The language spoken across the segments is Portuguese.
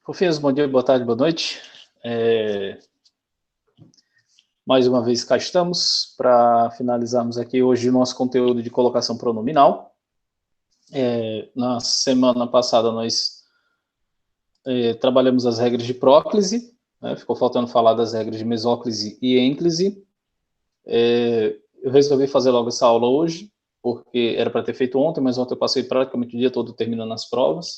Fofinhos, bom dia, boa tarde, boa noite. Mais uma vez cá estamos para finalizarmos aqui hoje o nosso conteúdo de colocação pronominal. Na semana passada nós trabalhamos as regras de próclise, né? Ficou faltando falar das regras de mesóclise e ênclise. Eu resolvi fazer logo essa aula hoje, porque era para ter feito ontem, mas ontem eu passei praticamente o dia todo terminando as provas.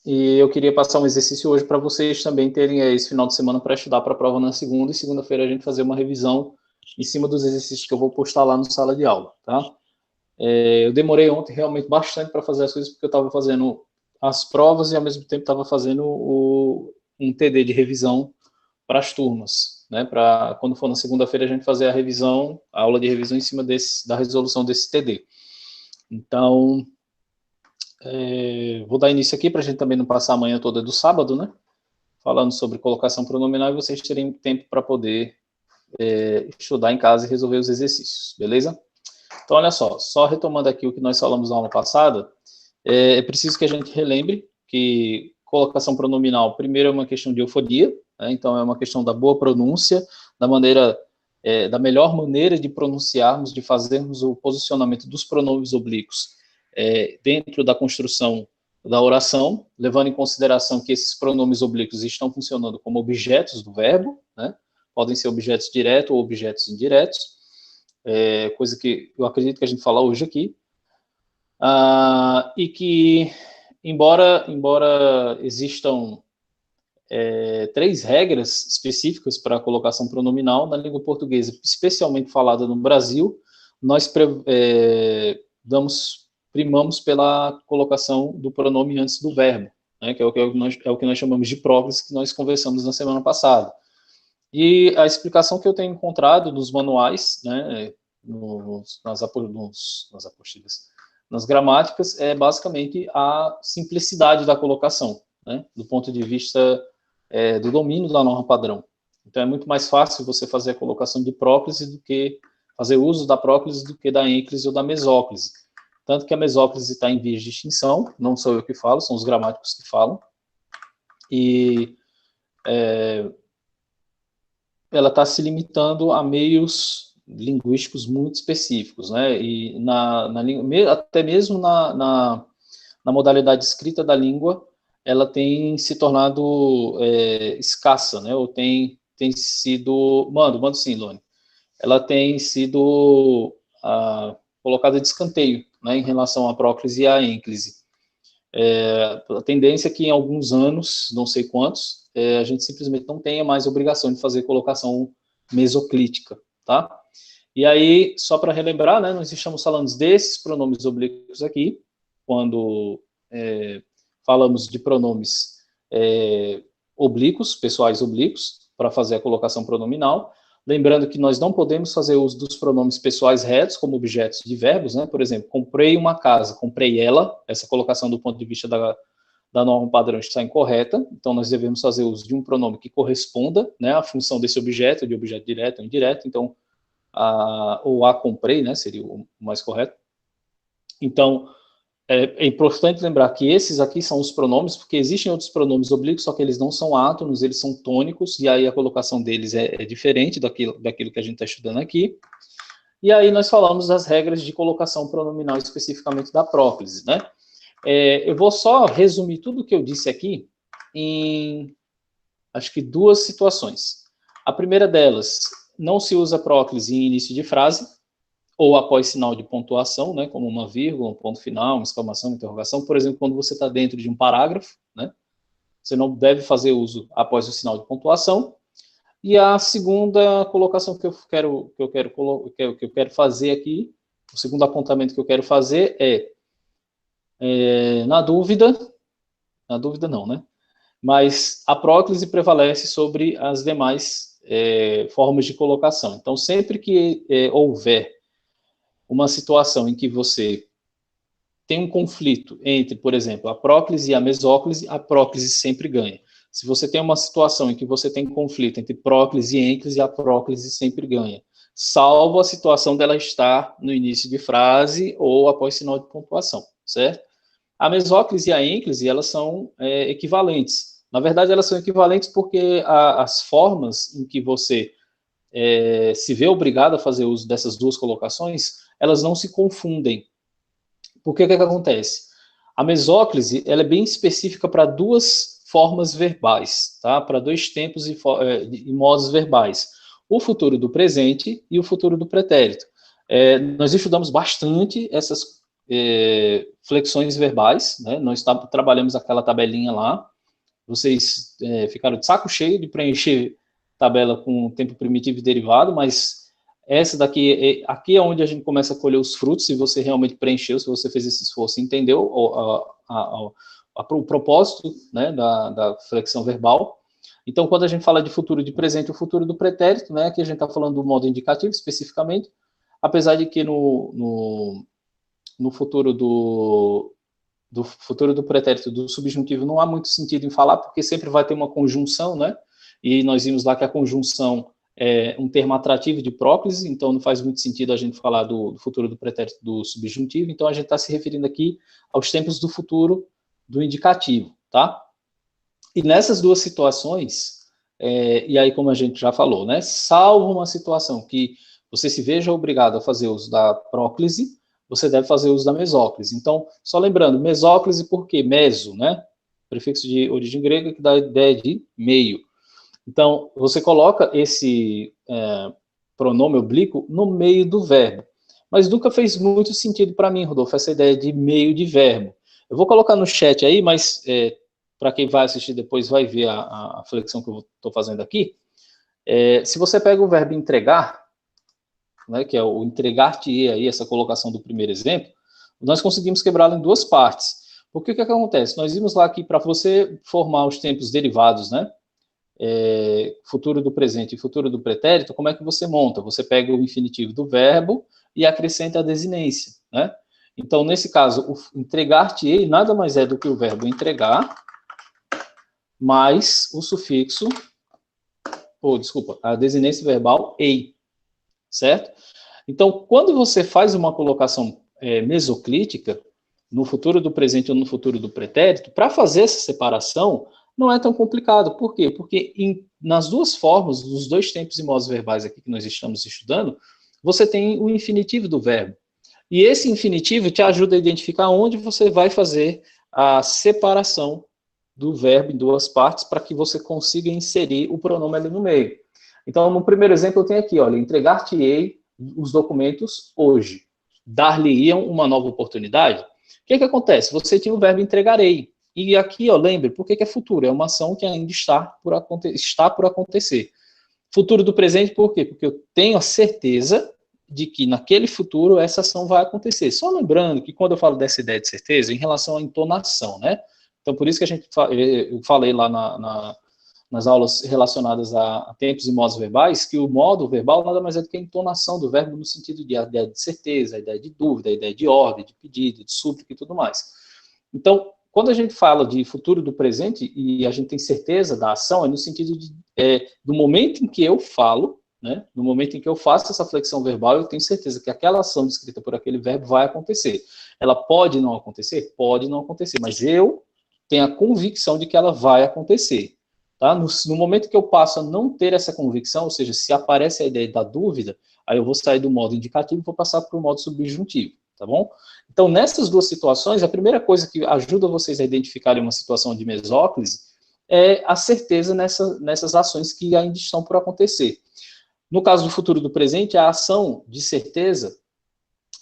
E eu queria passar um exercício hoje para vocês também terem esse final de semana para estudar para a prova na segunda, e segunda-feira a gente fazer uma revisão em cima dos exercícios que eu vou postar lá no sala de aula, tá? Eu demorei ontem realmente bastante para fazer as coisas, porque eu estava fazendo as provas e ao mesmo tempo estava fazendo um TD de revisão para as turmas, né? Para quando for na segunda-feira a gente fazer a aula de revisão em cima da resolução desse TD. Então, vou dar início aqui para a gente também não passar a manhã toda do sábado, né? Falando sobre colocação pronominal, e vocês terem tempo para poder estudar em casa e resolver os exercícios, beleza? Então, olha só retomando aqui o que nós falamos na aula passada, é preciso que a gente relembre que colocação pronominal, primeiro, é uma questão de eufonia, né? Então é uma questão da boa pronúncia, da melhor maneira de pronunciarmos, de fazermos o posicionamento dos pronomes oblíquos dentro da construção da oração, levando em consideração que esses pronomes oblíquos estão funcionando como objetos do verbo, né? Podem ser objetos diretos ou objetos indiretos, coisa que eu acredito que a gente fala hoje aqui, e que, embora existam 3 regras específicas para a colocação pronominal na língua portuguesa, especialmente falada no Brasil, nós primamos pela colocação do pronome antes do verbo, né, que é o que nós chamamos de próclise, que nós conversamos na semana passada. E a explicação que eu tenho encontrado nos manuais, né, nas apostilas, nas gramáticas, é basicamente a simplicidade da colocação, né, do ponto de vista do domínio da norma padrão. Então, é muito mais fácil você fazer a colocação de próclise do que fazer uso da próclise do que da ênclise ou da mesóclise. Tanto que a mesóclise está em vias de extinção, não sou eu que falo, são os gramáticos que falam, e ela está se limitando a meios linguísticos muito específicos, né? E até mesmo na modalidade escrita da língua, ela tem se tornado escassa, né? Ou tem sido... Mando sim, Lone. Ela tem sido colocada de escanteio, né, em relação à próclise e à ênclise. A tendência é que em alguns anos, não sei quantos, a gente simplesmente não tenha mais obrigação de fazer colocação mesoclítica, tá? E aí, só para relembrar, né, nós estamos falando desses pronomes oblíquos aqui, quando falamos de pronomes oblíquos, pessoais oblíquos, para fazer a colocação pronominal. Lembrando que nós não podemos fazer uso dos pronomes pessoais retos como objetos de verbos, né? Por exemplo, comprei uma casa, comprei ela. Essa colocação do ponto de vista da norma padrão está incorreta. Então, nós devemos fazer uso de um pronome que corresponda, né, à função desse objeto, de objeto direto ou indireto. Então, ou a comprei, né, seria o mais correto. Então, é importante lembrar que esses aqui são os pronomes, porque existem outros pronomes oblíquos, só que eles não são átonos, eles são tônicos, e aí a colocação deles é diferente daquilo que a gente está estudando aqui. E aí nós falamos das regras de colocação pronominal, especificamente da próclise, né? Eu vou só resumir tudo o que eu disse aqui em, acho que 2 situações. A primeira delas, não se usa próclise em início de frase, ou após sinal de pontuação, né, como uma vírgula, um ponto final, uma exclamação, uma interrogação. Por exemplo, quando você está dentro de um parágrafo, né, você não deve fazer uso após o sinal de pontuação. E a segunda colocação que eu quero fazer aqui, o segundo apontamento que eu quero fazer na dúvida não, né? Mas a próclise prevalece sobre as demais formas de colocação. Então, sempre que houver uma situação em que você tem um conflito entre, por exemplo, a próclise e a mesóclise, a próclise sempre ganha. Se você tem uma situação em que você tem conflito entre próclise e ênclise, a próclise sempre ganha. Salvo a situação dela estar no início de frase ou após sinal de pontuação, certo? A mesóclise e a ênclise, elas são equivalentes. Na verdade, elas são equivalentes porque as formas em que você se vê obrigado a fazer uso dessas duas colocações, elas não se confundem. Porque o que acontece? A mesóclise, ela é bem específica para duas formas verbais, tá? Para dois tempos e modos verbais. O futuro do presente e o futuro do pretérito. Nós estudamos bastante essas flexões verbais, né? Nós trabalhamos aquela tabelinha lá. Vocês ficaram de saco cheio de preencher tabela com tempo primitivo e derivado, mas essa daqui, aqui é onde a gente começa a colher os frutos, se você realmente preencheu, se você fez esse esforço e entendeu o propósito, né, da flexão verbal. Então, quando a gente fala de futuro de presente, o futuro do pretérito, né, aqui a gente está falando do modo indicativo especificamente, apesar de que no futuro do futuro do pretérito do subjuntivo não há muito sentido em falar, porque sempre vai ter uma conjunção, né? E nós vimos lá que a conjunção é um termo atrativo de próclise, então não faz muito sentido a gente falar do futuro do pretérito do subjuntivo, então a gente está se referindo aqui aos tempos do futuro do indicativo, tá? E nessas duas situações, e aí como a gente já falou, né? Salvo uma situação que você se veja obrigado a fazer uso da próclise, você deve fazer uso da mesóclise. Então, só lembrando, mesóclise por quê? Meso, né? Prefixo de origem grega que dá a ideia de meio. Então, você coloca esse pronome oblíquo no meio do verbo. Mas nunca fez muito sentido para mim, Rodolfo, essa ideia de meio de verbo. Eu vou colocar no chat aí, mas para quem vai assistir depois vai ver a flexão que eu estou fazendo aqui. Se você pega o verbo entregar, né, que é o entregar-te aí, essa colocação do primeiro exemplo, nós conseguimos quebrá-lo em duas partes. Porque o que acontece? Nós vimos lá que para você formar os tempos derivados, né, futuro do presente e futuro do pretérito, como é que você monta? Você pega o infinitivo do verbo e acrescenta a desinência, né? Então, nesse caso, o entregar-te-ei nada mais é do que o verbo entregar, mais o sufixo, a desinência verbal ei, certo? Então, quando você faz uma colocação mesoclítica, no futuro do presente ou no futuro do pretérito, para fazer essa separação, não é tão complicado. Por quê? Porque nas duas formas, nos dois tempos e modos verbais aqui que nós estamos estudando, você tem o infinitivo do verbo. E esse infinitivo te ajuda a identificar onde você vai fazer a separação do verbo em duas partes para que você consiga inserir o pronome ali no meio. Então, no primeiro exemplo, eu tenho aqui, olha, entregar-te-ei os documentos hoje. Dar-lhe-iam uma nova oportunidade? O que acontece? Você tinha o verbo entregarei. E aqui, ó, lembre, por que é futuro? É uma ação que ainda está por acontecer. Futuro do presente, por quê? Porque eu tenho a certeza de que naquele futuro essa ação vai acontecer. Só lembrando que quando eu falo dessa ideia de certeza, em relação à entonação, né? Então, por isso que eu falei lá nas aulas relacionadas a tempos e modos verbais, que o modo verbal nada mais é do que a entonação do verbo no sentido de a ideia de certeza, a ideia de dúvida, a ideia de ordem, de pedido, de súplica e tudo mais. Então, quando a gente fala de futuro do presente e a gente tem certeza da ação, é no sentido do momento em que eu falo, né, no momento em que eu faço essa flexão verbal, eu tenho certeza que aquela ação descrita por aquele verbo vai acontecer. Ela pode não acontecer? Pode não acontecer, mas eu tenho a convicção de que ela vai acontecer. Tá? No momento que eu passo a não ter essa convicção, ou seja, se aparece a ideia da dúvida, aí eu vou sair do modo indicativo e vou passar para o modo subjuntivo, tá bom? Então, nessas duas situações, a primeira coisa que ajuda vocês a identificarem uma situação de mesóclise é a certeza nessas ações que ainda estão por acontecer. No caso do futuro do presente, a ação de certeza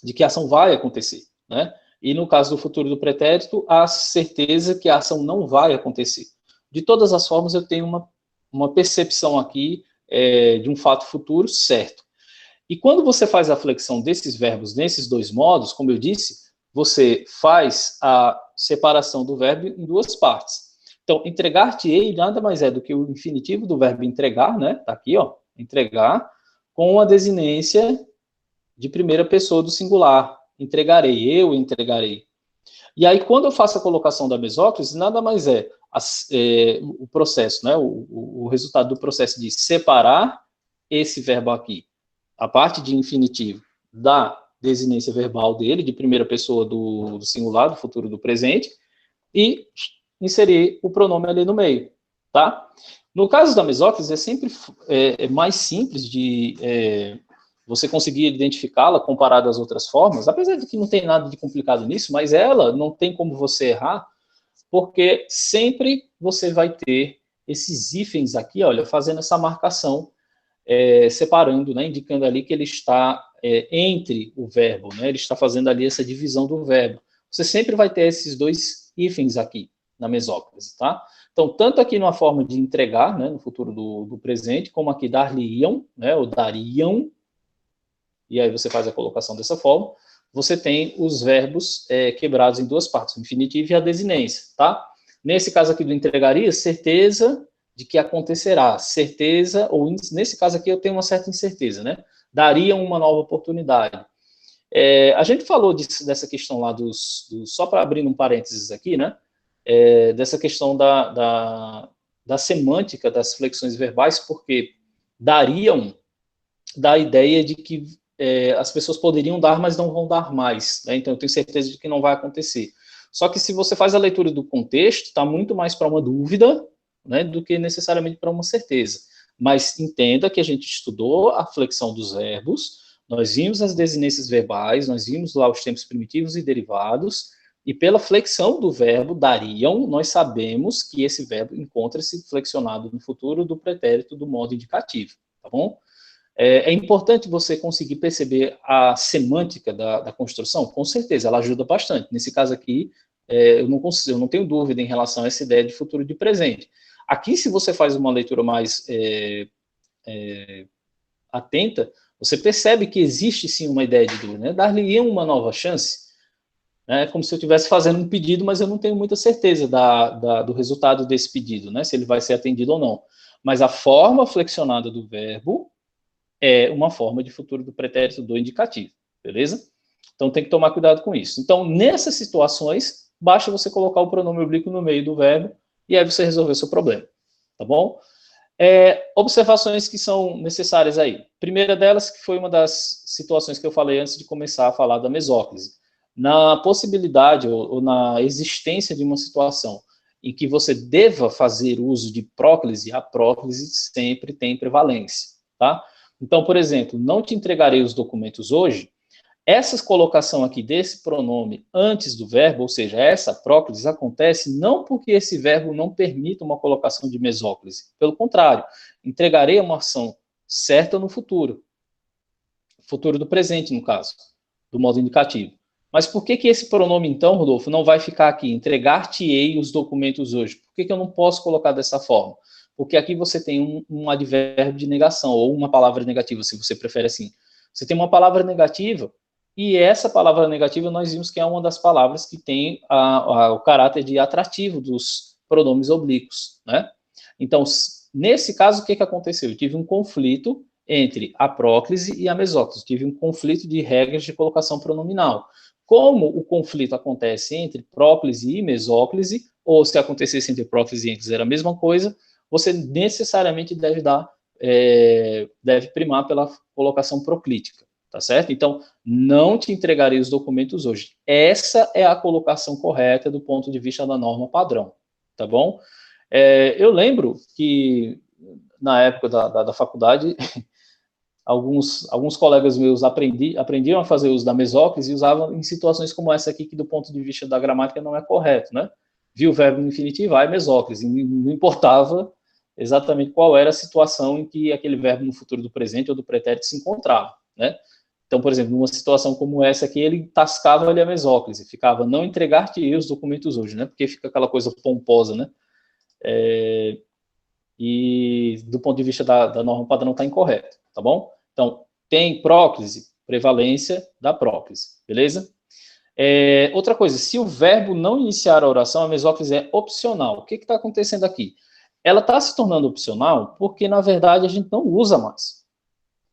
de que a ação vai acontecer, né? E no caso do futuro do pretérito, a certeza que a ação não vai acontecer. De todas as formas, eu tenho uma percepção aqui de um fato futuro certo. E quando você faz a flexão desses verbos nesses dois modos, como eu disse, você faz a separação do verbo em duas partes. Então, entregar-te-ei nada mais é do que o infinitivo do verbo entregar, né? Tá aqui, ó, entregar, com a desinência de primeira pessoa do singular. Entregarei, eu entregarei. E aí, quando eu faço a colocação da mesóclise, nada mais é o processo, né? O resultado do processo de separar esse verbo aqui, a parte de infinitivo, da desinência verbal dele, de primeira pessoa do singular, do futuro do presente, e inserir o pronome ali no meio, tá? No caso da mesóclise, é sempre mais simples de você conseguir identificá-la comparado às outras formas, apesar de que não tem nada de complicado nisso, mas ela não tem como você errar, porque sempre você vai ter esses hífens aqui, olha, fazendo essa marcação, separando, né, indicando ali que ele está entre o verbo, né, ele está fazendo ali essa divisão do verbo. Você sempre vai ter esses dois hífens aqui na mesóclise, tá? Então, tanto aqui numa forma de entregar, né, no futuro do presente, como aqui dar-lhe-iam, né, ou dariam, e aí você faz a colocação dessa forma, você tem os verbos quebrados em duas partes, o infinitivo e a desinência, tá? Nesse caso aqui do entregaria, certeza de que acontecerá, certeza, ou nesse caso aqui eu tenho uma certa incerteza, né? Daria uma nova oportunidade. A gente falou dessa questão lá só para abrir um parênteses aqui, né? Dessa questão da semântica das flexões verbais, porque dariam dá a ideia de que as pessoas poderiam dar, mas não vão dar mais, né? Então eu tenho certeza de que não vai acontecer. Só que se você faz a leitura do contexto, está muito mais para uma dúvida, né, do que necessariamente para uma certeza. Mas entenda que a gente estudou a flexão dos verbos, nós vimos as desinências verbais, nós vimos lá os tempos primitivos e derivados, e pela flexão do verbo dariam, nós sabemos que esse verbo encontra-se flexionado no futuro do pretérito do modo indicativo, tá bom? É importante você conseguir perceber a semântica da construção? Com certeza, ela ajuda bastante. Nesse caso aqui, eu não tenho dúvida em relação a essa ideia de futuro e de presente. Aqui, se você faz uma leitura mais atenta, você percebe que existe sim uma ideia de dúvida, né? Dar-lhe uma nova chance, né? Como se eu estivesse fazendo um pedido, mas eu não tenho muita certeza do resultado desse pedido, né? Se ele vai ser atendido ou não. Mas a forma flexionada do verbo é uma forma de futuro do pretérito do indicativo, beleza? Então tem que tomar cuidado com isso. Então, nessas situações, basta você colocar o pronome oblíquo no meio do verbo e aí você resolveu o seu problema, tá bom? Observações que são necessárias aí. Primeira delas, que foi uma das situações que eu falei antes de começar a falar da mesóclise. Na possibilidade ou na existência de uma situação em que você deva fazer uso de próclise, a próclise sempre tem prevalência, tá? Então, por exemplo, não te entregarei os documentos hoje, essa colocação aqui desse pronome antes do verbo, ou seja, essa próclise, acontece não porque esse verbo não permita uma colocação de mesóclise. Pelo contrário, entregarei uma ação certa no futuro. Futuro do presente, no caso, do modo indicativo. Mas por que esse pronome, então, Rodolfo, não vai ficar aqui? Entregar-te-ei os documentos hoje. Por que eu não posso colocar dessa forma? Porque aqui você tem um advérbio de negação, ou uma palavra negativa, se você prefere assim. Você tem uma palavra negativa, e essa palavra negativa nós vimos que é uma das palavras que tem o caráter de atrativo dos pronomes oblíquos, né? Então, nesse caso, o que aconteceu? Eu tive um conflito entre a próclise e a mesóclise. Eu tive um conflito de regras de colocação pronominal. Como o conflito acontece entre próclise e mesóclise, ou se acontecesse entre próclise e ênclise era a mesma coisa, você necessariamente deve primar pela colocação proclítica, tá certo? Então, não te entregarei os documentos hoje. Essa é a colocação correta do ponto de vista da norma padrão, tá bom? Eu lembro que, na época da faculdade, alguns colegas meus aprendiam a fazer uso da mesóclise e usavam em situações como essa aqui, que do ponto de vista da gramática não é correto, né? Viu o verbo no infinitivo, é mesóclise, não importava exatamente qual era a situação em que aquele verbo no futuro do presente ou do pretérito se encontrava, né? Então, por exemplo, numa situação como essa aqui, ele tascava ali a mesóclise, ficava não entregar-te os documentos hoje, né? Porque fica aquela coisa pomposa, né? E do ponto de vista da norma padrão está incorreto, tá bom? Então, tem próclise, prevalência da próclise, beleza? Outra coisa, se o verbo não iniciar a oração, a mesóclise é opcional. O que está acontecendo aqui? Ela está se tornando opcional porque, na verdade, a gente não usa mais.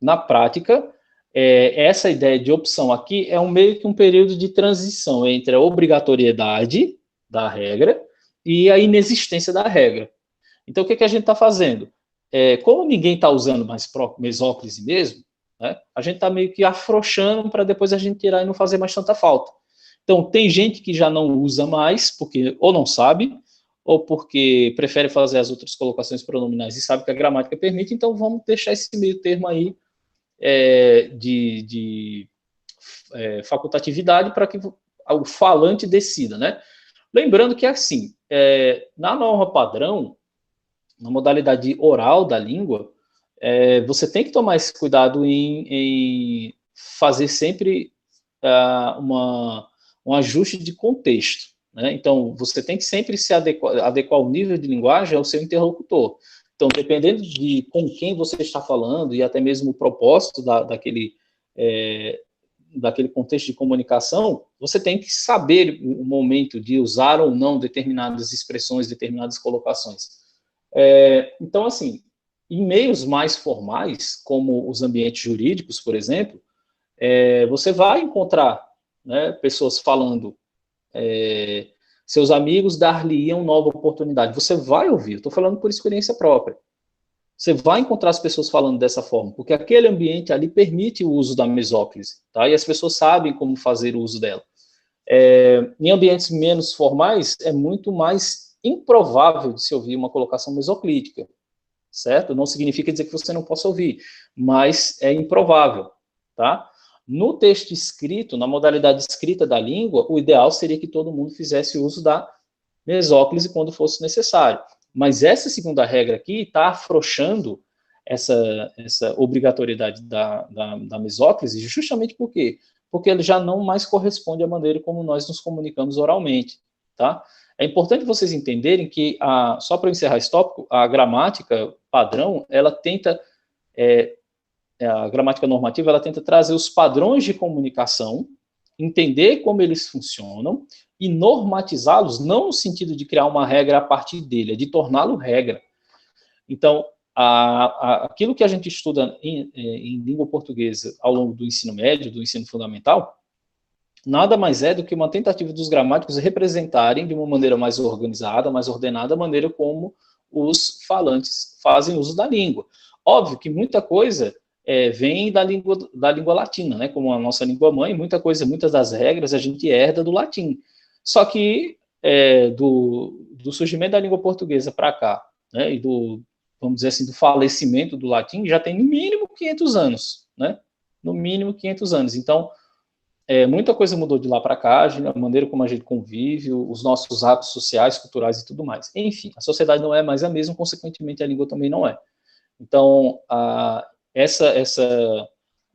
Na prática, essa ideia de opção aqui é meio que um período de transição entre a obrigatoriedade da regra e a inexistência da regra. Então, o que a gente está fazendo? Como ninguém está usando mais mesóclise mesmo, né? A gente está meio que afrouxando para depois a gente tirar e não fazer mais tanta falta. Então, tem gente que já não usa mais, porque ou não sabe, ou porque prefere fazer as outras colocações pronominais e sabe que a gramática permite, então vamos deixar esse meio termo aí de facultatividade para que o falante decida, né? Lembrando que, assim, na norma padrão, na modalidade oral da língua, você tem que tomar esse cuidado em fazer sempre um ajuste de contexto, né? Então, você tem que sempre se adequar o nível de linguagem ao seu interlocutor. Então, dependendo de com quem você está falando e até mesmo o propósito daquele contexto de comunicação, você tem que saber o momento de usar ou não determinadas expressões, determinadas colocações. Então, assim, em meios mais formais, como os ambientes jurídicos, por exemplo, você vai encontrar, né, pessoas falando, seus amigos dar-lhe-iam nova oportunidade. Você vai ouvir, estou falando por experiência própria. Você vai encontrar as pessoas falando dessa forma, porque aquele ambiente ali permite o uso da mesóclise, tá? E as pessoas sabem como fazer o uso dela. Em ambientes menos formais, é muito mais improvável de se ouvir uma colocação mesoclítica, certo? Não significa dizer que você não possa ouvir, mas é improvável, tá? No texto escrito, na modalidade escrita da língua, o ideal seria que todo mundo fizesse uso da mesóclise quando fosse necessário. Mas essa segunda regra aqui está afrouxando essa obrigatoriedade da mesóclise, justamente por quê? Porque ele já não mais corresponde à maneira como nós nos comunicamos oralmente, tá? É importante vocês entenderem que, só para encerrar esse tópico, a gramática padrão, ela tenta, a gramática normativa, ela tenta trazer os padrões de comunicação, entender como eles funcionam e normatizá-los, não no sentido de criar uma regra a partir dele, é de torná-lo regra. Então, aquilo que a gente estuda em língua portuguesa ao longo do ensino médio, do ensino fundamental, nada mais é do que uma tentativa dos gramáticos representarem de uma maneira mais organizada, mais ordenada, a maneira como os falantes fazem uso da língua. Óbvio que muita coisa vem da língua latina, né? Como a nossa língua mãe, muitas das regras a gente herda do latim. Só que do surgimento da língua portuguesa para cá, né? E vamos dizer assim, do falecimento do latim, já tem no mínimo 500 anos, né? No mínimo 500 anos. Então, muita coisa mudou de lá para cá, a maneira como a gente convive, os nossos hábitos sociais, culturais e tudo mais. Enfim, a sociedade não é mais a mesma, consequentemente a língua também não é. Então, essa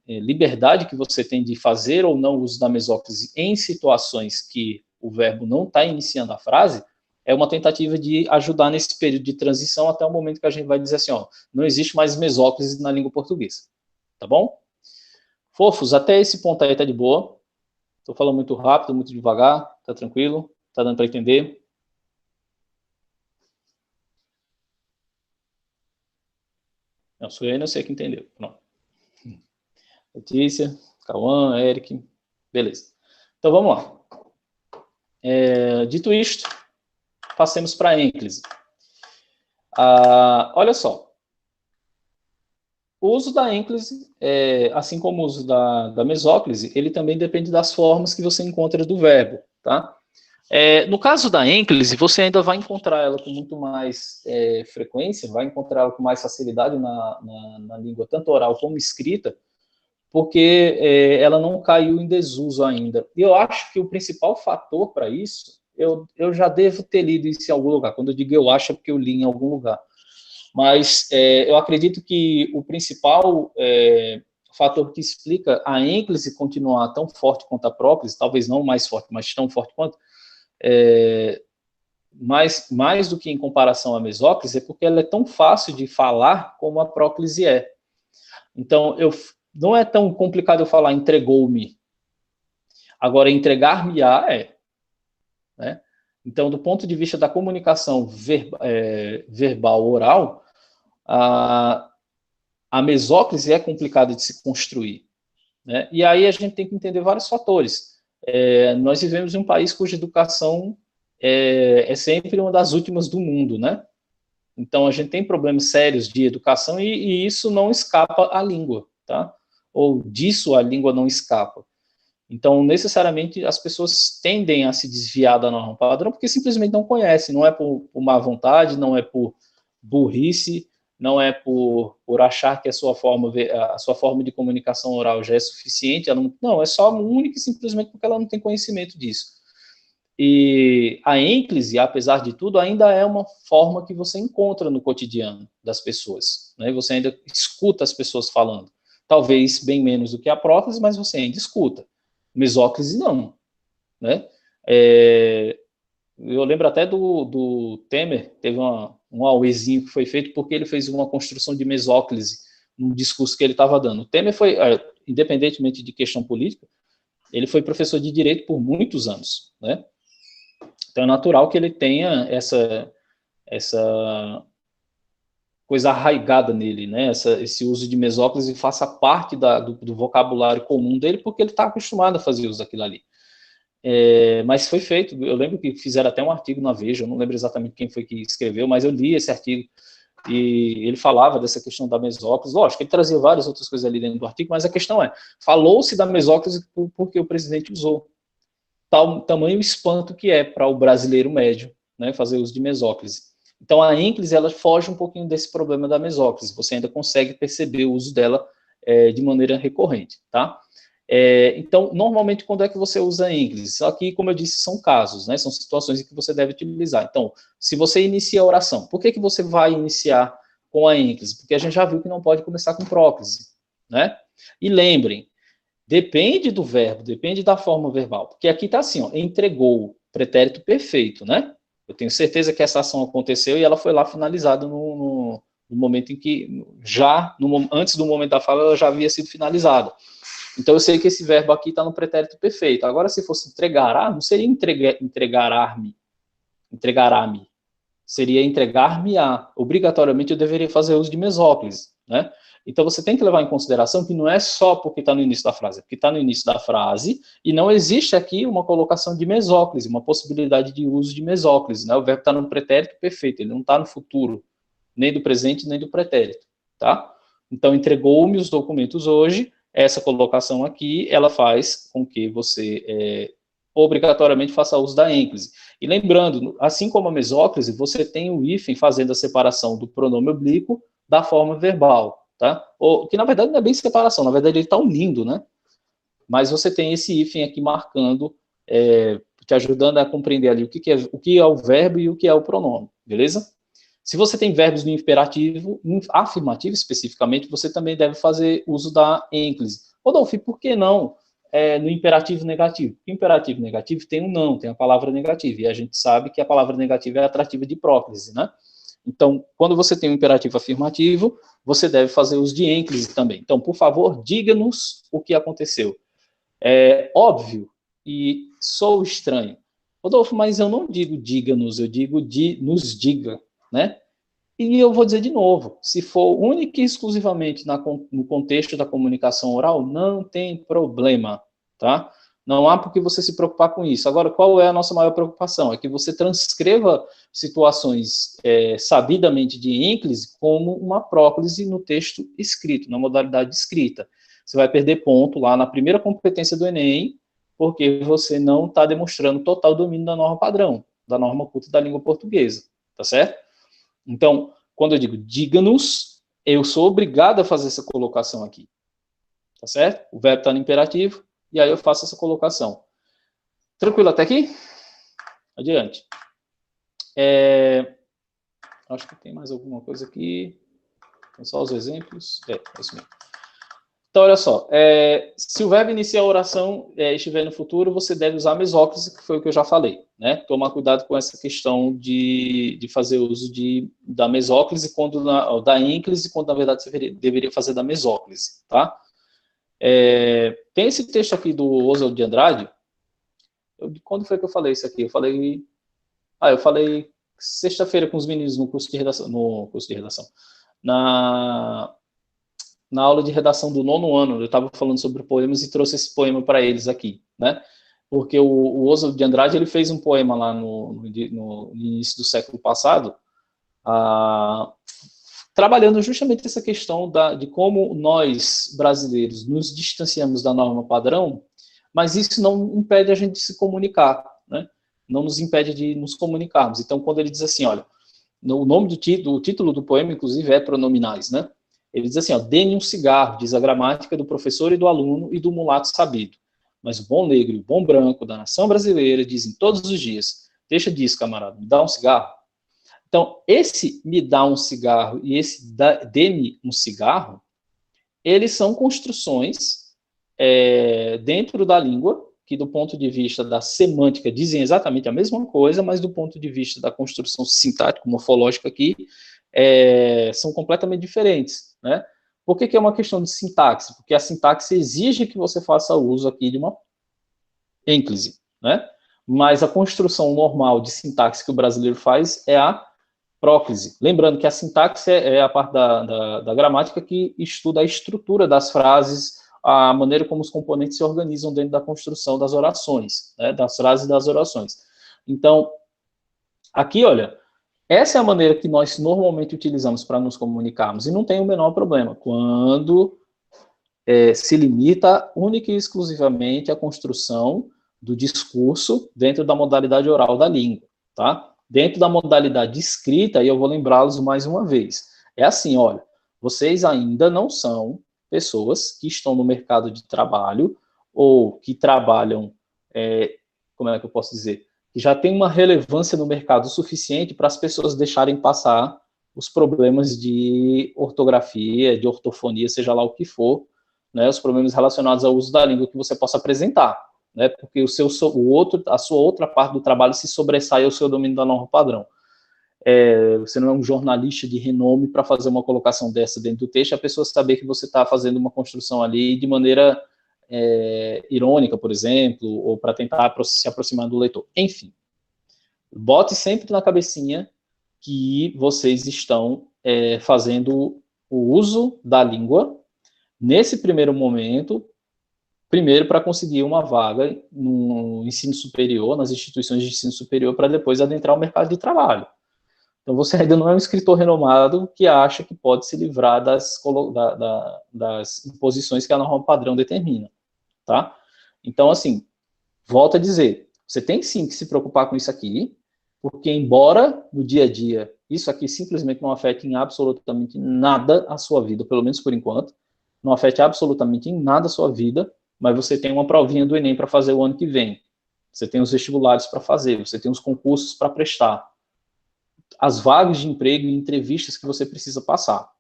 liberdade que você tem de fazer ou não uso da mesóclise em situações que o verbo não está iniciando a frase, é uma tentativa de ajudar nesse período de transição até o momento que a gente vai dizer assim, não existe mais mesóclise na língua portuguesa. Tá bom? Fofos, até esse ponto aí tá de boa. Estou falando muito rápido, muito devagar, tá tranquilo? Tá dando para entender? Não, sou eu, não sei que entendeu. Pronto. Letícia, Cauã, Eric, beleza. Então vamos lá. Dito isto, passemos para a ênclise. Olha só. O uso da ênclise, assim como o uso da mesóclise, ele também depende das formas que você encontra do verbo, tá? No caso da ênclise, você ainda vai encontrar ela com muito mais frequência, vai encontrar ela com mais facilidade na língua, tanto oral como escrita, porque ela não caiu em desuso ainda. E eu acho que o principal fator para isso, eu já devo ter lido isso em algum lugar. Quando eu digo eu acho, é porque eu li em algum lugar. Mas eu acredito que o principal fator que explica a ênclise continuar tão forte quanto a próclise, talvez não mais forte, mas tão forte quanto, mais do que em comparação à mesóclise, é porque ela é tão fácil de falar como a próclise é. Então, não é tão complicado eu falar entregou-me. Agora, entregar-me-á né? Então, do ponto de vista da comunicação verbal oral, a mesóclise é complicada de se construir, né? E aí a gente tem que entender vários fatores. Nós vivemos em um país cuja educação é sempre uma das últimas do mundo, né? Então a gente tem problemas sérios de educação e isso não escapa à língua, tá? ou disso a língua não escapa. Então, necessariamente, as pessoas tendem a se desviar da norma padrão porque simplesmente não conhecem, não é por má vontade, não é por burrice, não é por achar que a sua forma de comunicação oral já é suficiente, não, é só única e simplesmente porque ela não tem conhecimento disso. E a ênclise, apesar de tudo, ainda é uma forma que você encontra no cotidiano das pessoas, né? Você ainda escuta as pessoas falando, talvez bem menos do que a próclise, mas você ainda escuta. Mesóclise não, né? Eu lembro até do Temer, teve um auezinho que foi feito porque ele fez uma construção de mesóclise num discurso que ele estava dando. O Temer foi, independentemente de questão política, ele foi professor de direito por muitos anos, né? Então é natural que ele tenha essa coisa arraigada nele, né? Esse uso de mesóclise faça parte do vocabulário comum dele, porque ele está acostumado a fazer uso daquilo ali. Mas foi feito, eu lembro que fizeram até um artigo na Veja, eu não lembro exatamente quem foi que escreveu, mas eu li esse artigo, e ele falava dessa questão da mesóclise. Lógico, ele trazia várias outras coisas ali dentro do artigo, mas a questão falou-se da mesóclise porque o presidente usou. Tamanho espanto que é para o brasileiro médio, né, fazer uso de mesóclise. Então, a ênclise, ela foge um pouquinho desse problema da mesóclise, você ainda consegue perceber o uso dela de maneira recorrente, tá? Então, normalmente, quando é que você usa a ênclise? Só que, como eu disse, são casos, né, são situações em que você deve utilizar. Então, se você inicia a oração, por que você vai iniciar com a ênclise? Porque a gente já viu que não pode começar com próclise, né? E lembrem, depende do verbo, depende da forma verbal. Porque aqui está assim, ó, entregou, pretérito perfeito, né? Eu tenho certeza que essa ação aconteceu e ela foi lá finalizada no momento em que, antes do momento da fala, ela já havia sido finalizada. Então, eu sei que esse verbo aqui está no pretérito perfeito. Agora, se fosse entregará, não seria entregará-me. Seria entregar-me-á. Obrigatoriamente, eu deveria fazer uso de mesóclise, né? Então, você tem que levar em consideração que não é só porque está no início da frase, é porque está no início da frase e não existe aqui uma colocação de mesóclise, uma possibilidade de uso de mesóclise, né? O verbo está no pretérito perfeito, ele não está no futuro, nem do presente, nem do pretérito, tá? Então, entregou-me os documentos hoje, essa colocação aqui, ela faz com que você obrigatoriamente faça uso da ênclise. E lembrando, assim como a mesóclise, você tem o hífen fazendo a separação do pronome oblíquo da forma verbal, tá? Que na verdade não é bem separação, na verdade ele está unindo, né? Mas você tem esse hífen aqui marcando, te ajudando a compreender ali o que é o verbo e o que é o pronome, beleza? Se você tem verbos no imperativo, no afirmativo especificamente, você também deve fazer uso da ênclise. Rodolfo, por que não no imperativo negativo? Porque o imperativo negativo tem um não, tem a palavra negativa, e a gente sabe que a palavra negativa é atrativa de próclise, né? Então, quando você tem um imperativo afirmativo, você deve fazer uso de ênclise também. Então, por favor, diga-nos o que aconteceu. É óbvio e sou estranho. Rodolfo, mas eu não digo diga-nos, eu digo nos diga, né? E eu vou dizer de novo, se for única e exclusivamente no contexto da comunicação oral, não tem problema, tá? Não há por que você se preocupar com isso. Agora, qual é a nossa maior preocupação? É que você transcreva situações sabidamente de ênclise como uma próclise no texto escrito, na modalidade escrita. Você vai perder ponto lá na primeira competência do Enem, porque você não está demonstrando total domínio da norma padrão, da norma culta da língua portuguesa, tá certo? Então, quando eu digo diga-nos, eu sou obrigado a fazer essa colocação aqui. Tá certo? O verbo está no imperativo, e aí eu faço essa colocação. Tranquilo até aqui? Adiante. Acho que tem mais alguma coisa aqui. São só os exemplos. É isso mesmo. Então, olha só. Se o verbo iniciar a oração estiver no futuro, você deve usar a mesóclise, que foi o que eu já falei, né? Tomar cuidado com essa questão de fazer uso da mesóclise, da ênclise, quando na verdade você deveria fazer da mesóclise, tá? Tem esse texto aqui do Oswald de Andrade. Quando foi que eu falei isso aqui? Eu falei sexta-feira com os meninos no curso de redação. Na aula de redação do 9º ano, eu estava falando sobre poemas e trouxe esse poema para eles aqui, né? Porque o Oswald de Andrade, ele fez um poema lá no início do século passado, trabalhando justamente essa questão de como nós, brasileiros, nos distanciamos da norma padrão, mas isso não impede a gente de se comunicar, né? Não nos impede de nos comunicarmos. Então, quando ele diz assim, olha, o nome o título do poema, inclusive, é Pronominais, né? Ele diz assim, ó, dê-me um cigarro, diz a gramática do professor e do aluno e do mulato sabido. Mas o bom negro e o bom branco da nação brasileira dizem todos os dias, deixa disso, camarada, me dá um cigarro. Então, esse me dá um cigarro e esse dê-me um cigarro, eles são construções dentro da língua, que do ponto de vista da semântica dizem exatamente a mesma coisa, mas do ponto de vista da construção sintática, morfológica aqui, são completamente diferentes, né? Por que é uma questão de sintaxe? Porque a sintaxe exige que você faça uso aqui de uma ênclise, né? Mas a construção normal de sintaxe que o brasileiro faz é a próclise. Lembrando que a sintaxe é a parte da gramática que estuda a estrutura das frases, a maneira como os componentes se organizam dentro da construção das orações, né, das frases e das orações. Então, aqui, olha, essa é a maneira que nós normalmente utilizamos para nos comunicarmos, e não tem o menor problema, quando se limita única e exclusivamente à construção do discurso dentro da modalidade oral da língua, tá? Dentro da modalidade escrita, e eu vou lembrá-los mais uma vez, é assim, olha, vocês ainda não são pessoas que estão no mercado de trabalho ou que trabalham, como é que eu posso dizer, que já tem uma relevância no mercado suficiente para as pessoas deixarem passar os problemas de ortografia, de ortofonia, seja lá o que for, né, os problemas relacionados ao uso da língua que você possa apresentar, né, porque a sua outra parte do trabalho se sobressai ao seu domínio da norma padrão. Você não é um jornalista de renome para fazer uma colocação dessa dentro do texto, a pessoa saber que você está fazendo uma construção ali de maneira irônica, por exemplo, ou para tentar se aproximar do leitor. Enfim, bote sempre na cabecinha que vocês estão fazendo o uso da língua nesse primeiro momento, primeiro para conseguir uma vaga no ensino superior, nas instituições de ensino superior, para depois adentrar o mercado de trabalho. Então, você ainda não é um escritor renomado que acha que pode se livrar das imposições que a norma padrão determina, tá? Então, assim, volto a dizer, você tem sim que se preocupar com isso aqui, porque embora no dia a dia isso aqui simplesmente não afete em absolutamente nada a sua vida, pelo menos por enquanto, não afete absolutamente em nada a sua vida, mas você tem uma provinha do Enem para fazer o ano que vem, você tem os vestibulares para fazer, você tem os concursos para prestar, as vagas de emprego e entrevistas que você precisa passar,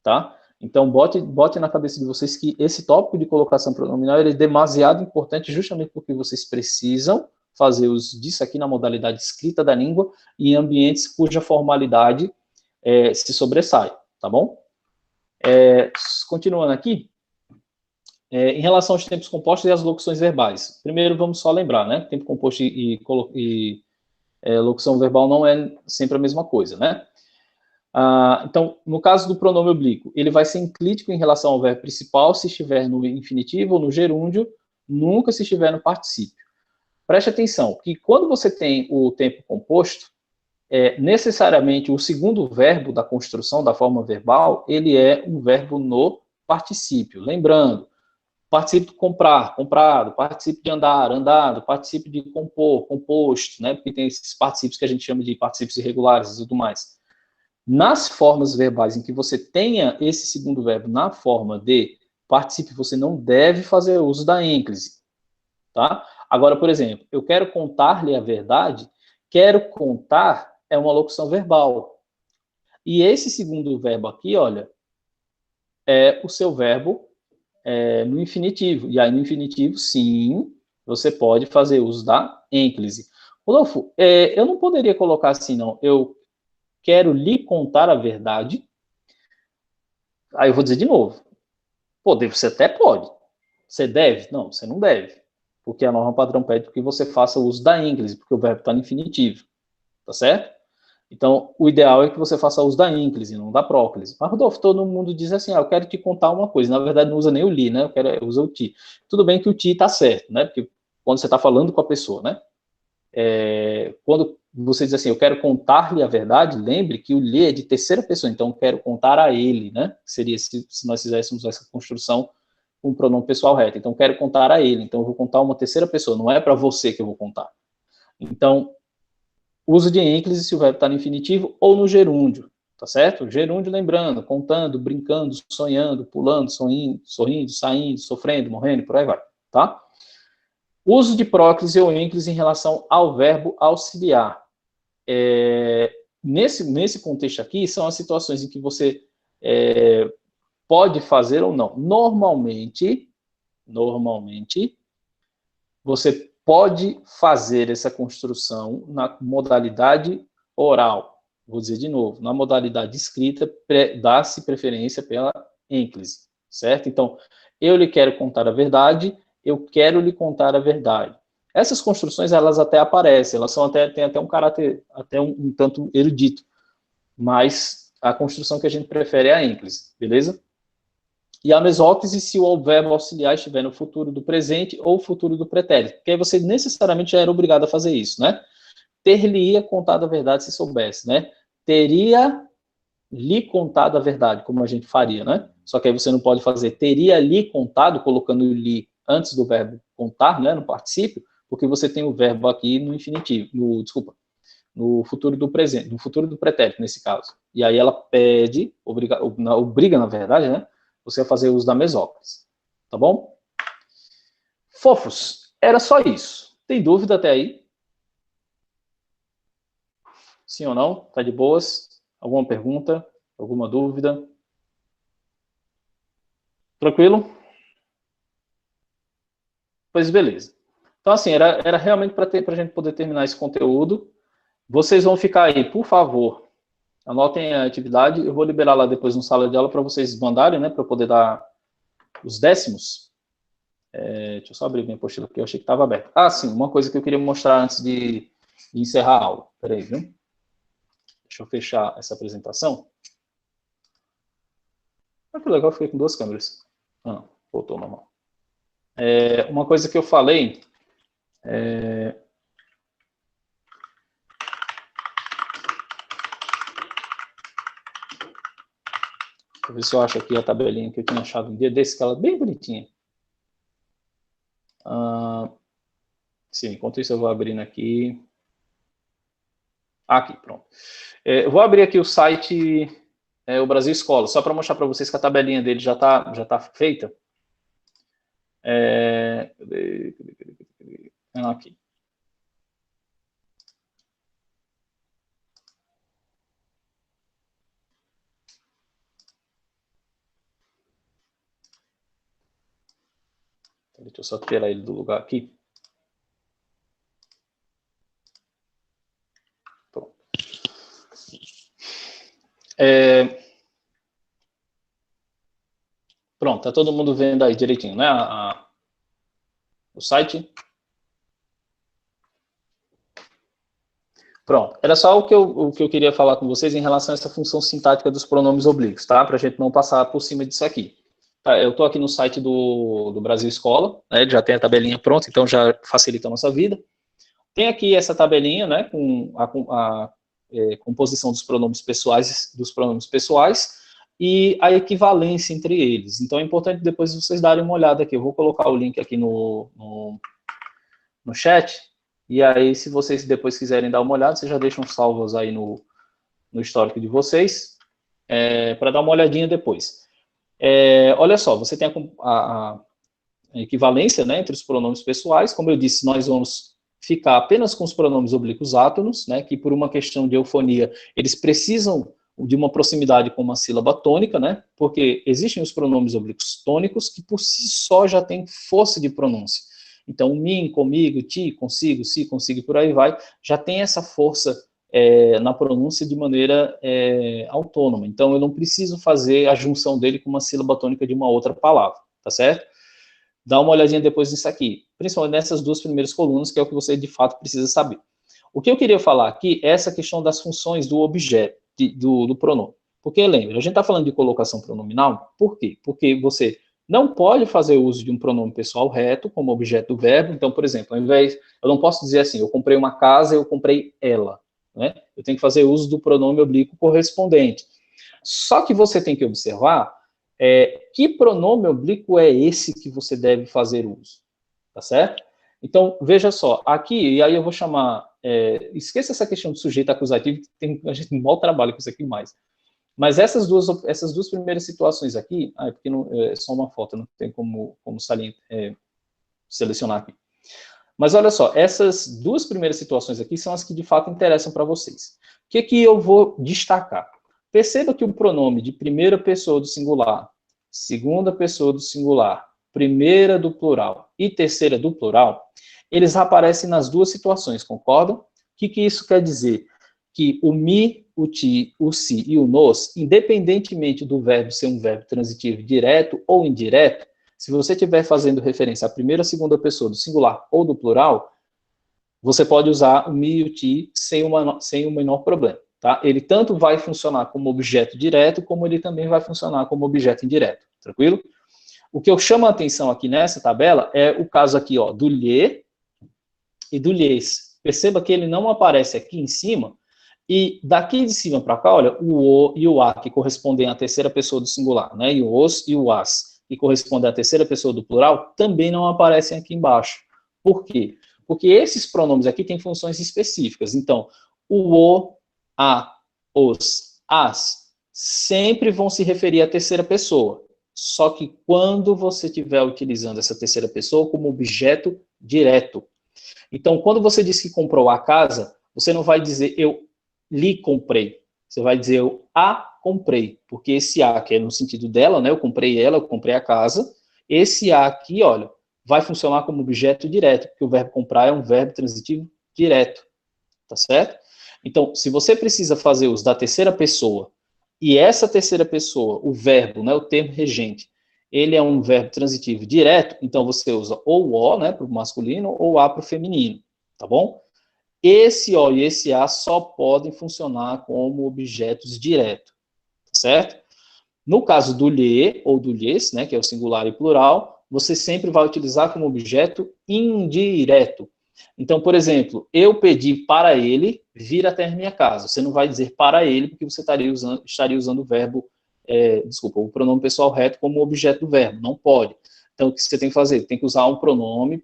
tá? Então, bote na cabeça de vocês que esse tópico de colocação pronominal é demasiado importante justamente porque vocês precisam fazer uso disso aqui na modalidade escrita da língua e em ambientes cuja formalidade se sobressai, tá bom? Continuando aqui, em relação aos tempos compostos e às locuções verbais. Primeiro, vamos só lembrar, né? Tempo composto e locução verbal não é sempre a mesma coisa, né? Então, no caso do pronome oblíquo, ele vai ser enclítico em relação ao verbo principal se estiver no infinitivo ou no gerúndio, nunca se estiver no particípio. Preste atenção, que quando você tem o tempo composto, necessariamente o segundo verbo da construção da forma verbal, ele é um verbo no particípio. Lembrando, particípio de comprar, comprado, particípio de andar, andado, particípio de compor, composto, né? Porque tem esses particípios que a gente chama de particípios irregulares e tudo mais. Nas formas verbais em que você tenha esse segundo verbo na forma de particípio, você não deve fazer uso da ênclise, tá? Agora, por exemplo, eu quero contar-lhe a verdade, quero contar é uma locução verbal. E esse segundo verbo aqui, olha, é o seu verbo no infinitivo. E aí, no infinitivo, sim, você pode fazer uso da ênclise. Rodolfo, eu não poderia colocar assim, não. Eu quero lhe contar a verdade. Aí eu vou dizer de novo. Você até pode. Você deve? Não, você não deve. Porque a norma padrão pede que você faça uso da ênclise, porque o verbo está no infinitivo. Tá certo? Então, o ideal é que você faça uso da ênclise, não da próclise. Mas, Rodolfo, todo mundo diz assim, eu quero te contar uma coisa. Na verdade, não usa nem o li, né? Usa o ti. Tudo bem que o ti está certo, né? Porque quando você está falando com a pessoa, né? Quando você diz assim, eu quero contar-lhe a verdade, lembre que o lhe é de terceira pessoa, então eu quero contar a ele, né? Seria se nós fizéssemos essa construção com o pronome pessoal reto. Então, eu quero contar a ele, então eu vou contar uma terceira pessoa, não é para você que eu vou contar. Então, uso de ênclise se o verbo está no infinitivo ou no gerúndio, tá certo? Gerúndio, lembrando, contando, brincando, sonhando, pulando, sorrindo, saindo, sofrendo, morrendo, por aí vai, tá? Uso de próclise ou ênclise em relação ao verbo auxiliar. Nesse contexto aqui, são as situações em que você pode fazer ou não. Normalmente, você pode fazer essa construção na modalidade oral. Vou dizer de novo, na modalidade escrita, dá-se preferência pela ênclise, certo? Então, eu lhe quero contar a verdade, eu quero lhe contar a verdade. Essas construções, elas até aparecem, elas são têm até um caráter, até um tanto erudito, mas a construção que a gente prefere é a ênclise, beleza? E a mesóclise se o verbo auxiliar estiver no futuro do presente ou futuro do pretérito, porque aí você necessariamente já era obrigado a fazer isso, né? Ter-lhe-ia contado a verdade se soubesse, né? Teria lhe contado a verdade, como a gente faria, né? Só que aí você não pode fazer teria lhe contado, colocando lhe antes do verbo contar, né, no particípio, porque você tem o verbo aqui no infinitivo, no futuro do presente, no futuro do pretérito, nesse caso. E aí ela pede, obriga, na verdade, né, você a fazer uso da mesóclise. Tá bom? Fofos, era só isso. Tem dúvida até aí? Sim ou não? Tá de boas? Alguma pergunta? Alguma dúvida? Tranquilo? Pois beleza. Então, assim, era realmente para a gente poder terminar esse conteúdo. Vocês vão ficar aí, por favor, anotem a atividade. Eu vou liberar lá depois no sala de aula para vocês mandarem, né, para poder dar os décimos. Deixa eu só abrir minha apostila aqui, eu achei que estava aberto. Ah, sim, uma coisa que eu queria mostrar antes de encerrar a aula. Espera aí, viu? Deixa eu fechar essa apresentação. Ah, que legal, eu fiquei com duas câmeras. Ah, voltou normal. Uma coisa que eu falei... Deixa eu ver se eu acho aqui a tabelinha que eu tinha achado um dia desse, que ela é bem bonitinha. Sim, enquanto isso eu vou abrindo aqui. Aqui, pronto. Eu vou abrir aqui o site o Brasil Escola, só para mostrar para vocês que a tabelinha dele já tá feita. Aqui. Deixa eu só tirar ele do lugar aqui. Pronto. Pronto, tá todo mundo vendo aí direitinho, né? O site. Pronto, era só o que eu queria falar com vocês em relação a essa função sintática dos pronomes oblíquos, tá? Para a gente não passar por cima disso aqui. Tá, eu estou aqui no site do Brasil Escola, né? Já tem a tabelinha pronta, então já facilita a nossa vida. Tem aqui essa tabelinha, né? Com a composição dos pronomes pessoais e a equivalência entre eles. Então é importante depois vocês darem uma olhada aqui. Eu vou colocar o link aqui no chat. E aí, se vocês depois quiserem dar uma olhada, vocês já deixam salvos aí no histórico de vocês, para dar uma olhadinha depois. Olha só, você tem a equivalência, né, entre os pronomes pessoais. Como eu disse, nós vamos ficar apenas com os pronomes oblíquos átonos, né, que por uma questão de eufonia, eles precisam de uma proximidade com uma sílaba tônica, né, porque existem os pronomes oblíquos tônicos que por si só já têm força de pronúncia. Então, mim, comigo, ti, consigo, se, consigo, por aí vai, já tem essa força na pronúncia de maneira autônoma. Então, eu não preciso fazer a junção dele com uma sílaba tônica de uma outra palavra, tá certo? Dá uma olhadinha depois nisso aqui, principalmente nessas duas primeiras colunas, que é o que você, de fato, precisa saber. O que eu queria falar aqui é essa questão das funções do objeto, do pronome. Porque, lembra, a gente está falando de colocação pronominal, por quê? Porque você não pode fazer uso de um pronome pessoal reto como objeto do verbo. Então, por exemplo, ao invés, eu não posso dizer assim, eu comprei uma casa, eu comprei ela. né? Eu tenho que fazer uso do pronome oblíquo correspondente. Só que você tem que observar que pronome oblíquo é esse que você deve fazer uso, tá certo? Então, veja só, aqui, e aí eu vou chamar, esqueça essa questão do sujeito acusativo, que a gente mal trabalha com isso aqui mais. Mas essas duas primeiras situações aqui, porque não, é só uma foto, não tem como selecionar aqui. Mas olha só, essas duas primeiras situações aqui são as que de fato interessam para vocês. O que eu vou destacar? Perceba que o pronome de primeira pessoa do singular, segunda pessoa do singular, primeira do plural e terceira do plural, eles aparecem nas duas situações, concordam? O que isso quer dizer? Que o mi, o ti, o si e o nos, independentemente do verbo ser um verbo transitivo direto ou indireto, se você estiver fazendo referência à primeira, segunda pessoa do singular ou do plural, você pode usar o mi e o ti sem o menor problema. Tá? Ele tanto vai funcionar como objeto direto, como ele também vai funcionar como objeto indireto. Tranquilo? O que eu chamo a atenção aqui nessa tabela é o caso aqui, ó, do lhe e do lhes. Perceba que ele não aparece aqui em cima, e daqui de cima para cá, olha, o e o a, que correspondem à terceira pessoa do singular, né? E o os e o as, que correspondem à terceira pessoa do plural, também não aparecem aqui embaixo. Por quê? Porque esses pronomes aqui têm funções específicas. Então, o, a, os, as, sempre vão se referir à terceira pessoa. Só que quando você estiver utilizando essa terceira pessoa como objeto direto. Então, quando você diz que comprou a casa, você não vai dizer eu lhe comprei. Você vai dizer eu a comprei, porque esse a, que é no sentido dela, né? Eu comprei ela, eu comprei a casa. Esse a aqui, olha, vai funcionar como objeto direto, porque o verbo comprar é um verbo transitivo direto, tá certo? Então, se você precisa fazer uso da terceira pessoa, e essa terceira pessoa, o verbo, né, o termo regente, ele é um verbo transitivo direto, então você usa ou o, né, para o masculino, ou a para o feminino, tá bom? Esse o e esse a só podem funcionar como objetos diretos, certo? No caso do lhe ou do lhes, né, que é o singular e plural, você sempre vai utilizar como objeto indireto. Então, por exemplo, eu pedi para ele vir até a minha casa. Você não vai dizer para ele, porque você estaria usando o verbo, o pronome pessoal reto como objeto do verbo. Não pode. Então, o que você tem que fazer? Tem que usar um pronome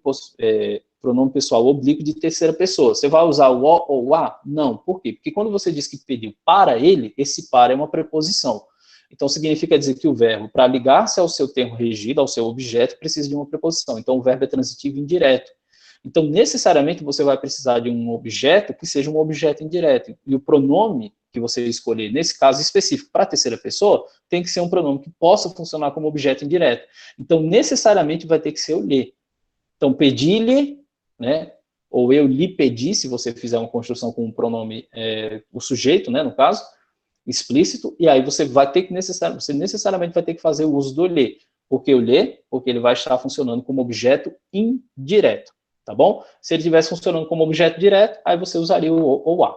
pessoal oblíquo de terceira pessoa. Você vai usar o ou o a? Não. Por quê? Porque quando você diz que pediu para ele, esse para é uma preposição. Então, significa dizer que o verbo, para ligar-se ao seu termo regido, ao seu objeto, precisa de uma preposição. Então, o verbo é transitivo indireto. Então, necessariamente, você vai precisar de um objeto que seja um objeto indireto. E o pronome que você escolher, nesse caso específico, para a terceira pessoa, tem que ser um pronome que possa funcionar como objeto indireto. Então, necessariamente, vai ter que ser o lhe. Então, pedi-lhe, né? Ou eu lhe pedi, se você fizer uma construção com um pronome, o sujeito, né, no caso, explícito, e aí você necessariamente vai ter que fazer o uso do lhe. Por que o lhe? Porque ele vai estar funcionando como objeto indireto, tá bom? Se ele estivesse funcionando como objeto direto, aí você usaria o ou a.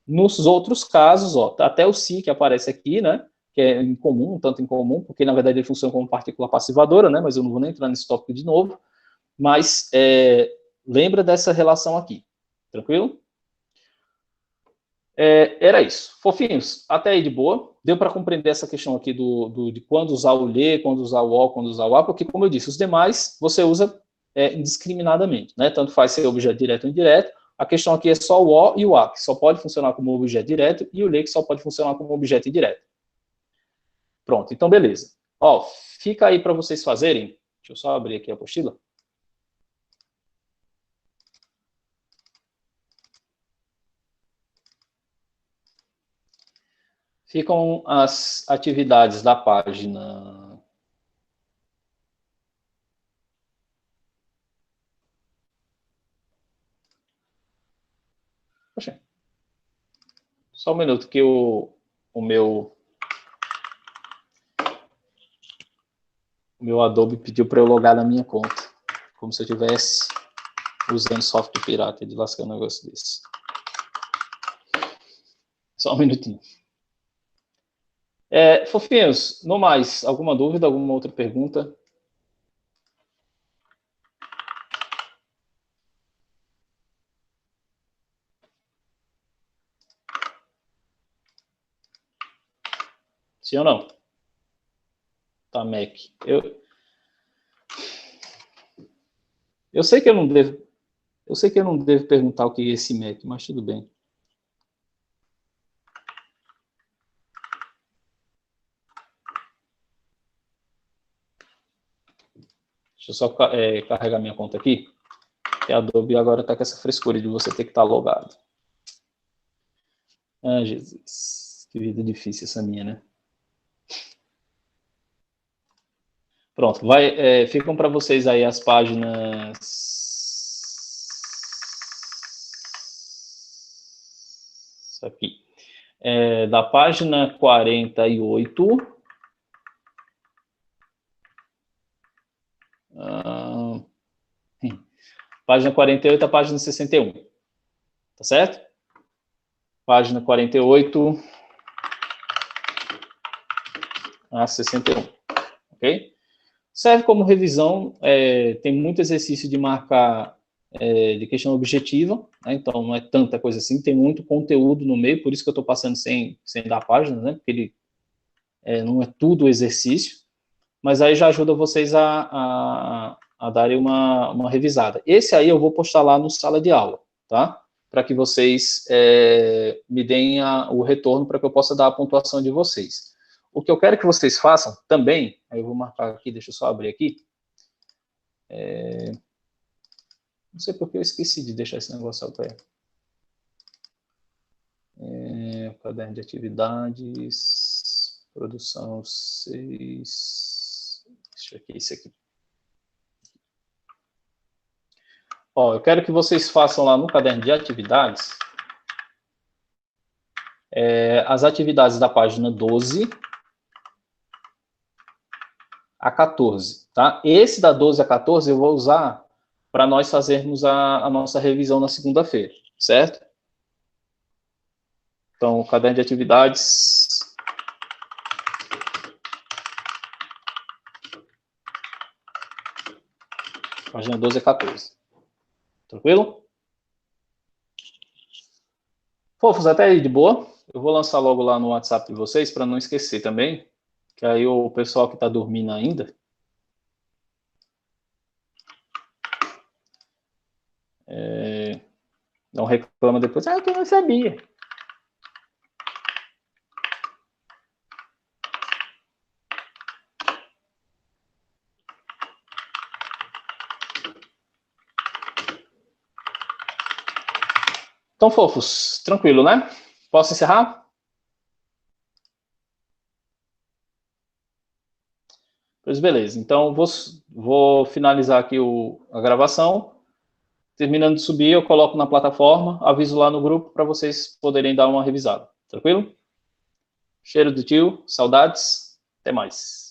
Nos outros casos, ó, até o si que aparece aqui, né, que é incomum, um tanto incomum, porque na verdade ele funciona como partícula passivadora, né, mas eu não vou nem entrar nesse tópico de novo, mas lembra dessa relação aqui, tranquilo? Era isso. Fofinhos, até aí de boa. Deu para compreender essa questão aqui de quando usar o lhe, quando usar o o, quando usar o a, porque, como eu disse, os demais você usa indiscriminadamente, né? Tanto faz ser objeto direto ou indireto. A questão aqui é só o o e o a, que só pode funcionar como objeto direto, e o lhe, que só pode funcionar como objeto indireto. Pronto, então beleza. Ó, fica aí para vocês fazerem. Deixa eu só abrir aqui a apostila. Ficam as atividades da página. Poxa, só um minuto que o meu Adobe pediu para eu logar na minha conta, como se eu estivesse usando software pirata, de lascar um negócio desse. Só um minutinho. Fofinhos, no mais, alguma dúvida, alguma outra pergunta? Sim ou não? Tá, Mac. Eu sei que eu não devo... Eu sei que eu não devo perguntar o que é esse Mac, mas tudo bem. Deixa eu só carregar minha conta aqui. Que a Adobe agora está com essa frescura de você ter que estar logado. Ah, Jesus. Que vida difícil essa minha, né? Pronto. Ficam para vocês aí as páginas... Isso aqui. Da página 48... Página 48 a página 61. Tá certo? Página 48 a 61. Ok? Serve como revisão. Tem muito exercício de marcar de questão objetiva. Né? Então, não é tanta coisa assim. Tem muito conteúdo no meio. Por isso que eu estou passando sem dar página, né? Porque ele não é tudo exercício. Mas aí já ajuda vocês a darem uma revisada. Esse aí eu vou postar lá no sala de aula, tá? Para que vocês me deem o retorno para que eu possa dar a pontuação de vocês. O que eu quero que vocês façam também, aí eu vou marcar aqui, deixa eu só abrir aqui. Não sei porque eu esqueci de deixar esse negócio aberto. Caderno de atividades, produção 6... Deixa eu ver isso aqui. Ó, eu quero que vocês façam lá no caderno de atividades as atividades da página 12 a 14, tá? Esse da 12 a 14 eu vou usar para nós fazermos a nossa revisão na segunda-feira, certo? Então, o caderno de atividades... Página 12 a 14. Tranquilo? Fofos, até aí de boa. Eu vou lançar logo lá no WhatsApp de vocês, para não esquecer também, que aí o pessoal que está dormindo ainda... não reclama depois, que eu não sabia. Então, fofos, tranquilo, né? Posso encerrar? Pois beleza. Então, vou finalizar aqui a gravação. Terminando de subir, eu coloco na plataforma, aviso lá no grupo para vocês poderem dar uma revisada. Tranquilo? Cheiro do tio, saudades, até mais.